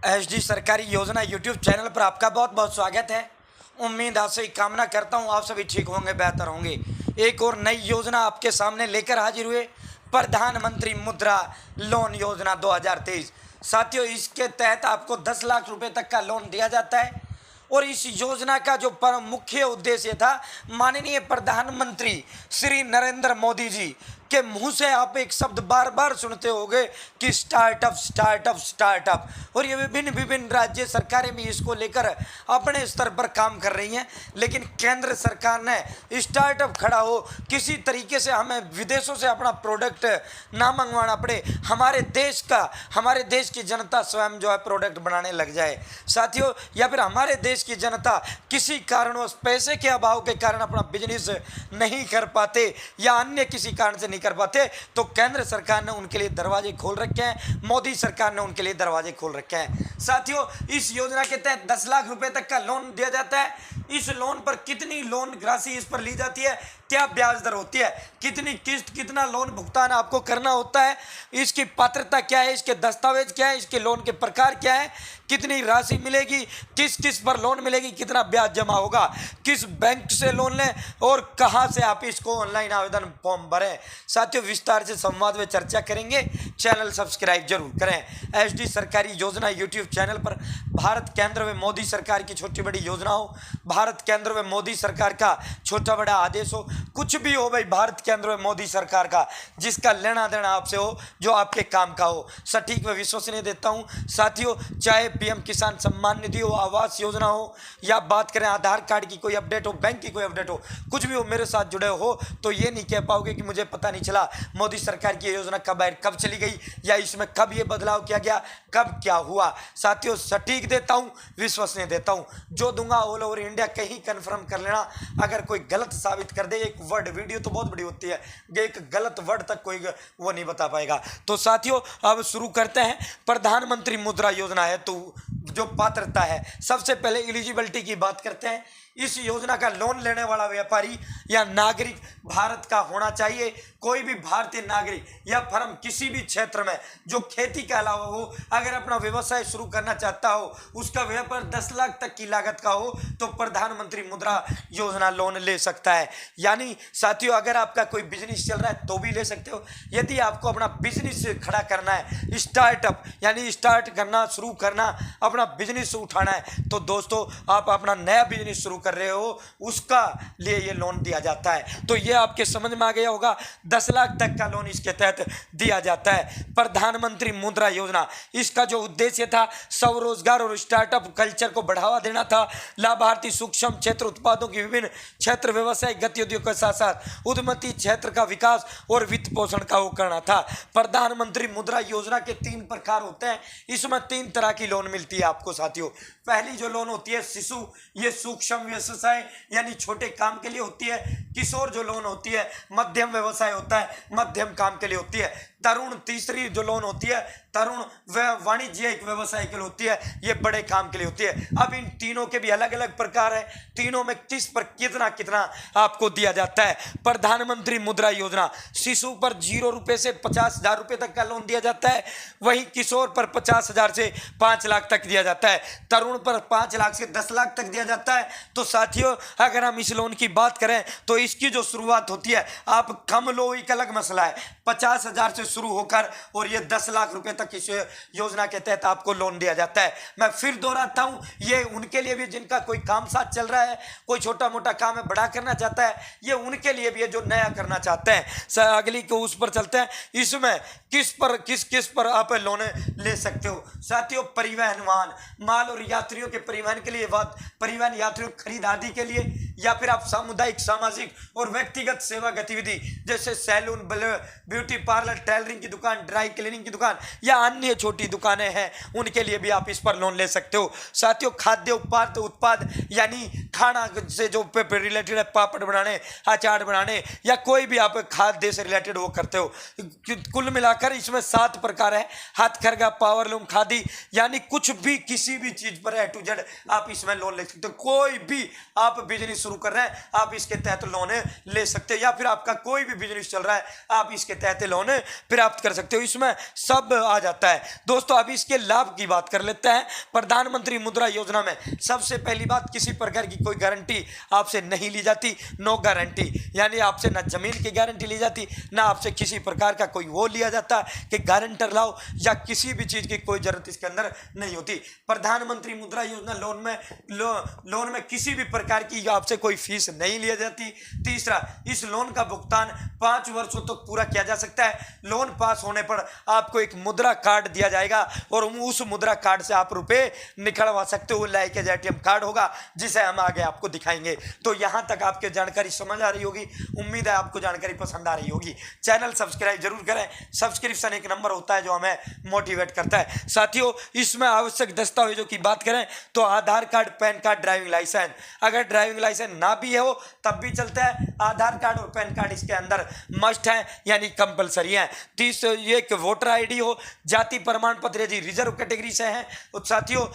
HD सरकारी योजना YouTube channel पर आपका बहुत बहुत स्वागत है। उम्मीद आपसे कामना करता हूं आप सभी ठीक होंगे, बेहतर होंगे। एक और नई योजना आपके सामने लेकर हाजिर हुए, प्रधानमंत्री मुद्रा लोन योजना 2023। साथियों, इसके तहत आपको 10 लाख रुपए तक का लोन दिया जाता है और इस योजना का जो मुख्य उद्देश्य था, माननीय प्रधानमंत्री श्री नरेंद्र मोदी जी के मुंह से आप एक शब्द बार बार सुनते होंगे कि स्टार्टअप स्टार्टअप स्टार्टअप, और ये विभिन्न विभिन्न राज्य सरकारें भी इसको लेकर अपने स्तर पर काम कर रही हैं। लेकिन केंद्र सरकार ने स्टार्टअप खड़ा हो, किसी तरीके से हमें विदेशों से अपना प्रोडक्ट ना मंगवाना पड़े, हमारे देश की जनता स्वयं जो है प्रोडक्ट बनाने लग जाए साथियों, या फिर हमारे देश की जनता किसी कारणवश पैसे के अभाव के कारण अपना बिजनेस नहीं कर पाते या अन्य किसी कारण से कर पाते, तो केंद्र सरकार ने उनके लिए दरवाजे खोल रखे हैं, मोदी सरकार ने उनके लिए दरवाजे खोल रखे हैं। साथियों, इस योजना के तहत 10 लाख रुपए तक का लोन दिया जाता है। इस लोन पर कितनी लोन राशि इस पर ली जाती है, क्या ब्याज दर होती है, कितनी किस्त, कितना लोन भुगतान आपको करना होता है, इसकी पात्रता क्या है, इसके दस्तावेज क्या है, इसके लोन के प्रकार क्या है, कितनी राशि मिलेगी, किस किस पर लोन मिलेगी, कितना ब्याज जमा होगा, किस बैंक से लोन लें और कहां से आप इसको ऑनलाइन आवेदन फॉर्म भरें। साथियों, विस्तार से संवाद में चर्चा करेंगे। चैनल सब्सक्राइब जरूर करें। एचडी सरकारी योजना यूट्यूब चैनल पर भारत केंद्र में मोदी सरकार की छोटी बड़ी योजना हो, भारत केंद्र में मोदी सरकार का छोटा बड़ा आदेश हो, कुछ भी हो भाई, भारत केंद्र में मोदी सरकार का जिसका लेना देना आपसे हो, जो आपके काम का हो, सटीक व विश्वसनीय देता हूं। साथियों, चाहे पीएम किसान सम्मान निधि हो, आवास योजना हो, या बात करें आधार कार्ड की कोई अपडेट हो, बैंक की कोई अपडेट हो, कुछ भी हो, मेरे साथ जुड़े हो तो ये नहीं कह पाओगे कि मुझे पता नहीं चला मोदी सरकार की योजना कब आई, कब चली गई, या इसमें कब ये बदलाव किया गया, कब क्या हुआ। साथियों, सटीक देता हूं, विश्वसनीय देता हूं, जो दूंगा ऑल ओवर इंडिया कहीं कंफर्म कर लेना। अगर कोई गलत साबित कर दे, एक वर्ड, वीडियो तो बहुत बड़ी होती है, एक गलत वर्ड तक कोई वो नहीं बता पाएगा। तो साथियों, अब शुरू करते हैं। प्रधानमंत्री मुद्रा योजना है तो जो पात्रता है, सबसे पहले एलिजिबिलिटी की बात करते हैं। इस योजना का लोन लेने वाला व्यापारी या नागरिक भारत का होना चाहिए। कोई भी भारतीय नागरिक या फर्म किसी भी क्षेत्र में जो खेती के अलावा हो, अगर अपना व्यवसाय शुरू करना चाहता हो, उसका व्यापार 10 लाख तक की लागत का हो, तो प्रधानमंत्री मुद्रा योजना लोन ले सकता है। यानी साथियों, अगर आपका कोई बिजनेस चल रहा है तो भी ले सकते हो। यदि आपको अपना बिजनेस खड़ा करना है, स्टार्टअप यानी स्टार्ट करना, शुरू करना, अपना बिजनेस उठाना है, तो दोस्तों आप अपना नया बिजनेस शुरू कर रहे हो, उसका लिए ये लोन दिया जाता है। तो ये आपके समझ में आ गया होगा, 10 लाख तक का लोन इसके तहत दिया जाता है। प्रधानमंत्री मुद्रा योजना, इसका जो उद्देश्य था, स्वरोजगार और स्टार्टअप कल्चर को बढ़ावा देना था। लाभार्थी सूक्ष्म क्षेत्र उत्पादों की विभिन्न क्षेत्र व्यवसायिक गतिविधियों के साथ साथ उद्यमी क्षेत्र का विकास और वित्त पोषण का वो करना था। प्रधानमंत्री मुद्रा योजना के 3 प्रकार होते हैं। इसमें 3 तरह की लोन मिलती है आपको साथियों। पहली जो लोन होती है शिशु, ये सूक्ष्म व्यवसाय यानी छोटे काम के लिए होती है। किशोर जो लोन होती है, मध्यम व्यवसाय होता है, मध्यम काम के लिए होती है। तरुण, तीसरी जो लोन होती है, तरुण वाणिज्यिक व्यवसाय के लिए होती है, ये बड़े काम के लिए होती है। अब इन तीनों के भी अलग अलग प्रकार है, तीनों में किस पर कितना कितना आपको दिया जाता है। प्रधानमंत्री मुद्रा योजना, शिशु पर 0 रुपए से 50,000 रुपए तक का लोन दिया जाता है। वहीं किशोर पर 50,000 से 5 लाख तक दिया जाता है। तरुण पर 5 लाख से 10 लाख तक दिया जाता है। तो साथियों, अगर हम इस लोन की बात करें तो इसकी जो शुरुआत होती है, आप कम लो एक अलग मसला है, 50,000 से शुरू होकर और ये 10 लाख रुपए तक इस योजना के तहत आपको लोन दिया जाता है। मैं फिर दोहराता हूं, ये उनके लिए भी जिनका कोई काम साथ चल रहा है, कोई छोटा मोटा काम है बड़ा करना चाहता है, ये उनके लिए भी है जो नया करना चाहते हैं। अगली को उस पर चलते हैं। इसमें किस पर आप लोन ले सकते हो साथियों। परिवहन वाहन, माल और यात्रियों के परिवहन के लिए, परिवहन यात्रियों खरीद आदि के लिए, या फिर आप सामुदायिक, सामाजिक और व्यक्तिगत सेवा गतिविधि जैसे सैलून, ब्यूटी पार्लर, टेलरिंग की दुकान, ड्राई क्लीनिंग की दुकान या अन्य छोटी दुकानें हैं, उनके लिए भी आप इस पर लोन ले सकते हो। साथियों, खाद्य उत्पाद यानी खाना से जो रिलेटेड है, पापड़ बनाने, अचार बनाने, या कोई भी आप खाद्य से रिलेटेड वो करते हो। कुल मिलाकर इसमें 7 प्रकार है। हाथकरघा, पावरलूम, खादी, यानी कुछ भी किसी भी चीज पर A to Z आप इसमें लोन ले सकते हो। कोई भी आप बिजनेस शुरू कर रहे हैं, आप इसके तहत लोन ले सकते हैं, या फिर आपका कोई भी बिजनेस चल रहा है, आप इसके तहत लोन प्राप्त कर सकते हो, इसमें सब आ जाता है। दोस्तों अभी इसके लाभ की बात कर लेते हैं। प्रधानमंत्री मुद्रा योजना में सबसे पहली बात, किसी प्रकार की कोई गारंटी आपसे नहीं ली जाती, नो गारंटी, यानी आपसे ना जमीन की गारंटी ली जाती, ना आपसे किसी प्रकार का कोई वो लिया जाता कि गारंटर लाओ, या किसी भी चीज की कोई जरूरत इसके अंदर नहीं होती। प्रधानमंत्री मुद्रा योजना लोन में किसी भी प्रकार की आपसे कोई फीस नहीं ली जाती। तीसरा, इस लोन का भुगतान 5 वर्षों तक तो पूरा किया जा सकता है। लोन पास होने पर आपको एक मुद्रा कार्ड दिया जाएगा और उस मुद्रा कार्ड से आप रुपए निकलवा सकते हो। लाइक एटीएम कार्ड होगा जिसे हम आगे आपको दिखाएंगे। तो यहां तक आपके जानकारी समझ आ रही होगी, उम्मीद है आपको जानकारी पसंद आ रही होगी। चैनल सब्सक्राइब जरूर करें, सब्सक्रिप्शन एक नंबर होता है जो हमें मोटिवेट करता है। साथियों इसमें आवश्यक दस्तावेजों की बात करें तो Aadhaar card, PAN card, driving licence, अगर ड्राइविंग लाइसेंस ना भी हो तब भी चलता है, आधार कार्ड और पैन कार्ड इसके अंदर मस्ट है यानी कंपलसरी है। ये एक वोटर आईडी हो, जाति प्रमाण पत्र यदि रिजर्व कैटेगरी से है तो साथियों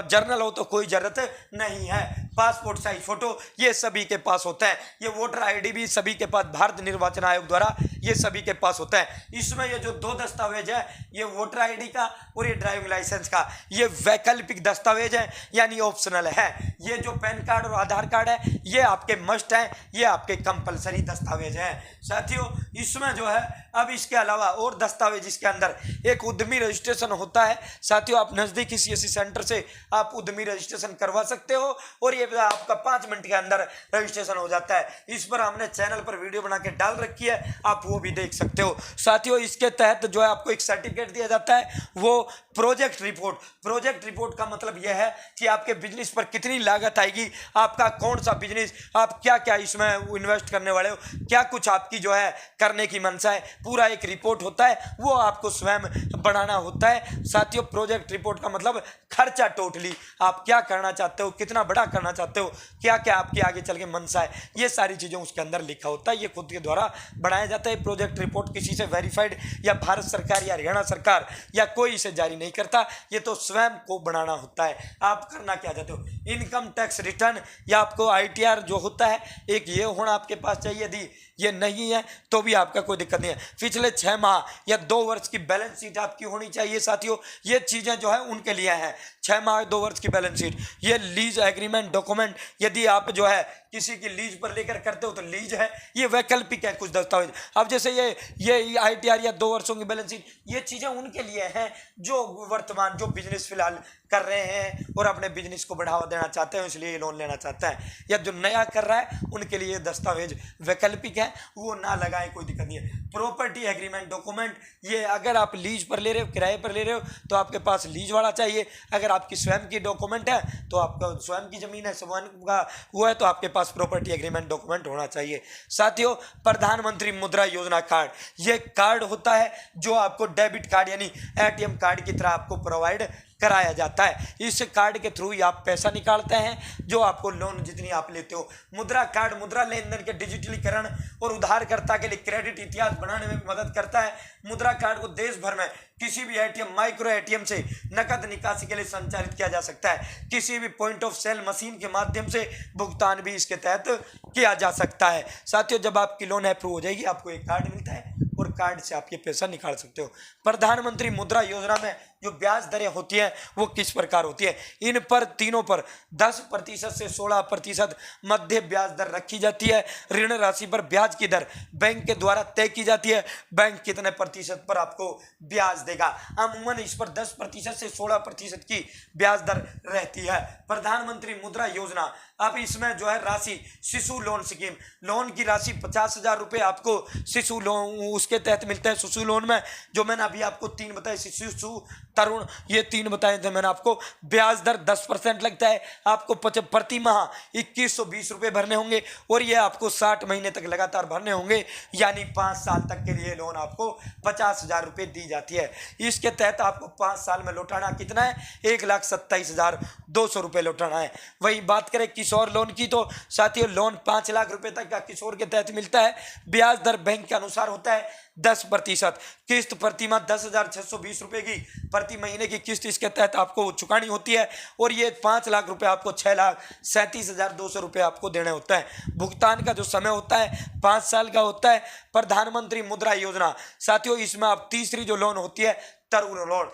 जर्नल हो तो कोई जरूरत नहीं है। पासपोर्ट साइज फोटो ये सभी के पास होता है। ये वोटर आईडी भी सभी के पास भारत निर्वाचन आयोग द्वारा ये सभी के पास होता है। इसमें ये जो 2 दस्तावेज है, ये वोटर आईडी का और ये ड्राइविंग लाइसेंस का, ये वैकल्पिक दस्तावेज है यानी ऑप्शनल है। ये जो पैन कार्ड और आधार कार्ड है ये आपके मस्ट है, ये आपके कंपलसरी दस्तावेज है। साथियों इसमें जो है अब इसके अलावा और दस्तावेज इसके अंदर एक उद्यमी रजिस्ट्रेशन होता है। साथियों आप नजदीकी सीएससी सेंटर से आप उद्यमी रजिस्ट्रेशन करवा सकते हो और ये आपका 5 मिनट के अंदर रजिस्ट्रेशन हो जाता है। इस पर हमने चैनल पर वीडियो बना के डाल रखी है, आप वो भी देख सकते हो। साथियों इसके तहत जो है आपको एक सर्टिफिकेट दिया जाता है, वो प्रोजेक्ट रिपोर्ट। प्रोजेक्ट रिपोर्ट का मतलब यह है कि आपके बिजनेस पर कितनी लागत आएगी, आपका कौन सा बिजनेस, आप क्या क्या इसमें इन्वेस्ट करने वाले हो, क्या कुछ आपकी जो है करने की मंशा है, पूरा एक रिपोर्ट होता है, वो आपको स्वयं बनाना होता है। साथियों प्रोजेक्ट रिपोर्ट का मतलब खर्चा, टोटली आप क्या करना चाहते हो, कितना बड़ा करना चाहते हो, क्या क्या आपकी आगे चल के मंशा है, ये सारी चीजें उसके अंदर लिखा होता है। ये खुद के द्वारा बनाया जाता है। प्रोजेक्ट रिपोर्ट किसी से वेरीफाइड या भारत सरकार या हरियाणा सरकार या कोई इसे जारी नहीं करता, ये तो स्वयं को बनाना होता है। आप करना क्या चाहते हो, इनकम टैक्स रिटर्न या आपको आईटीआर जो होता है एक ये होना आपके पास चाहिए। यदि ये नहीं है तो भी आपका कोई दिक्कत नहीं है। पिछले 6 माह या 2 वर्ष की बैलेंस शीट आपकी होनी चाहिए। साथियों ये चीजें जो है उनके लिए हैं, 6 माह 2 वर्ष की बैलेंस शीट। ये लीज एग्रीमेंट डॉक्यूमेंट, यदि आप जो है किसी की लीज पर लेकर करते हो तो लीज है, ये वैकल्पिक है कुछ दस्तावेज। अब जैसे ये आईटीआर या 2 वर्षों की बैलेंस शीट, ये चीजें उनके लिए हैं जो वर्तमान जो बिजनेस फिलहाल कर रहे हैं और अपने बिजनेस को बढ़ावा देना चाहते हैं, इसलिए लोन लेना चाहते हैं। या जो नया कर रहा है उनके लिए दस्तावेज वैकल्पिक है, वो ना लगाए, कोई दिक्कत नहीं है। प्रॉपर्टी एग्रीमेंट डॉक्यूमेंट, ये अगर आप लीज पर ले रहे हो, किराए पर ले रहे हो तो आपके पास लीज वाला चाहिए। अगर आपकी स्वयं की डॉक्यूमेंट है तो आपका स्वयं की जमीन है, स्वयं का वो है तो आपके पास प्रॉपर्टी एग्रीमेंट डॉक्यूमेंट होना चाहिए। साथियों प्रधानमंत्री मुद्रा योजना कार्ड, ये कार्ड होता है जो आपको डेबिट कार्ड यानी एटीएम कार्ड की तरह आपको प्रोवाइड कराया जाता है। इस कार्ड के थ्रू ही आप पैसा निकालते हैं जो आपको लोन जितनी आप लेते हो। मुद्रा कार्ड मुद्रा लेन देन के डिजिटलीकरण और उधारकर्ता के लिए क्रेडिट इतिहास बनाने में मदद करता है। मुद्रा कार्ड को देश भर में किसी भी एटीएम, माइक्रो एटीएम से नकद निकासी के लिए संचालित किया जा सकता है। किसी भी पॉइंट ऑफ सेल मशीन के माध्यम से भुगतान भी इसके तहत किया जा सकता है। साथियों जब आपकी लोन अप्रूव हो जाएगी आपको एक कार्ड मिलता है और कार्ड से आप ये पैसा निकाल सकते हो। प्रधानमंत्री मुद्रा योजना में जो ब्याज दरें होती हैं वो किस प्रकार होती है, इन पर तीनों पर 10% से 16% मध्य ब्याज दर रखी जाती है। ऋण राशि पर ब्याज की दर बैंक के द्वारा तय की जाती है, बैंक कितने प्रतिशत पर आपको ब्याज देगा। अमूमन इस पर 10% से 16% की ब्याज दर रहती है। प्रधानमंत्री मुद्रा योजना, अब इसमें जो है राशि शिशु लोन स्कीम, लोन की राशि 50,000 रुपये आपको शिशु लोन उसके तहत मिलता है। शिशु लोन में जो मैंने अभी आपको 3 बताए, शिशु, तरुण, ये 3 बताए थे मैंने आपको। ब्याज दर 10% लगता है। आपको प्रति माह 2120 रुपये भरने होंगे और ये आपको 60 महीने तक लगातार भरने होंगे, यानी 5 साल तक के लिए लोन आपको 50,000 रुपये दी जाती है। इसके तहत आपको 5 साल में लौटाना कितना है, 1,27,200 रुपये लौटाना है। वही बात करें किशोर लोन की तो साथियों लोन 5 लाख रुपए तक का किशोर के तहत मिलता है। ब्याज दर बैंक के अनुसार होता है। 10%। किस्त प्रतिमाह 10,620 रुपए की प्रति महीने की किस्त इसके तहत आपको चुकानी होती है और ये 5 लाख रुपए आपको 6,37,200 रुपए आपको देने होता है। भुगतान का जो समय होता है 5 साल का होता है। प्रधानमंत्री मुद्रा योजना साथियों, इसमें आप तीसरी जो लोन होती है तरुण लोन,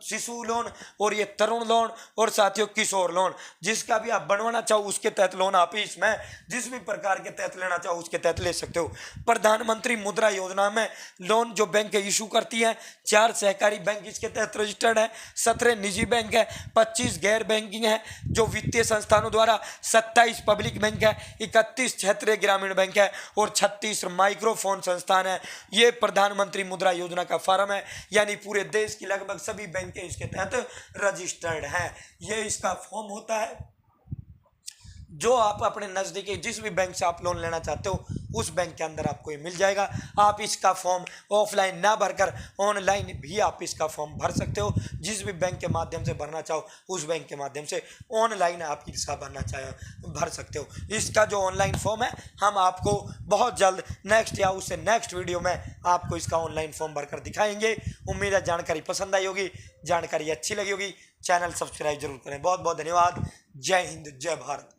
शिशु लोन और ये तरुण लोन और साथियों किशोर लोन, जिसका भी आप बनवाना चाहो उसके तहत लोन आप इसमें जिस भी प्रकार के तहत लेना चाहो उसके तहत ले सकते हो। प्रधानमंत्री मुद्रा योजना में लोन जो बैंक इशू करती है, 4 सहकारी बैंक इसके तहत रजिस्टर्ड है, 17 निजी बैंक है, 25 गैर बैंकिंग है जो वित्तीय संस्थानों द्वारा, 27 पब्लिक बैंक है, 31 क्षेत्रीय ग्रामीण बैंक है और 36 माइक्रोफोन संस्थान है। ये प्रधानमंत्री मुद्रा योजना का फॉर्म है, यानी पूरे देश की लगभग सभी बैंक इसके तहत रजिस्टर्ड हैं। ये इसका फॉर्म होता है जो आप अपने नजदीकी जिस भी बैंक से आप लोन लेना चाहते हो उस बैंक के अंदर आपको ये मिल जाएगा। आप इसका फॉर्म ऑफलाइन ना भरकर ऑनलाइन भी आप इसका फॉर्म भर सकते हो। जिस भी बैंक के माध्यम से भरना चाहो उस बैंक के माध्यम से ऑनलाइन आप इसका भर सकते हो। इसका जो ऑनलाइन फॉर्म है हम आपको बहुत जल्द नेक्स्ट या उससे नेक्स्ट वीडियो में आपको इसका ऑनलाइन फॉर्म भरकर दिखाएंगे। उम्मीद है जानकारी पसंद आई होगी, जानकारी अच्छी लगी होगी। चैनल सब्सक्राइब जरूर करें। बहुत बहुत धन्यवाद। जय हिंद, जय भारत।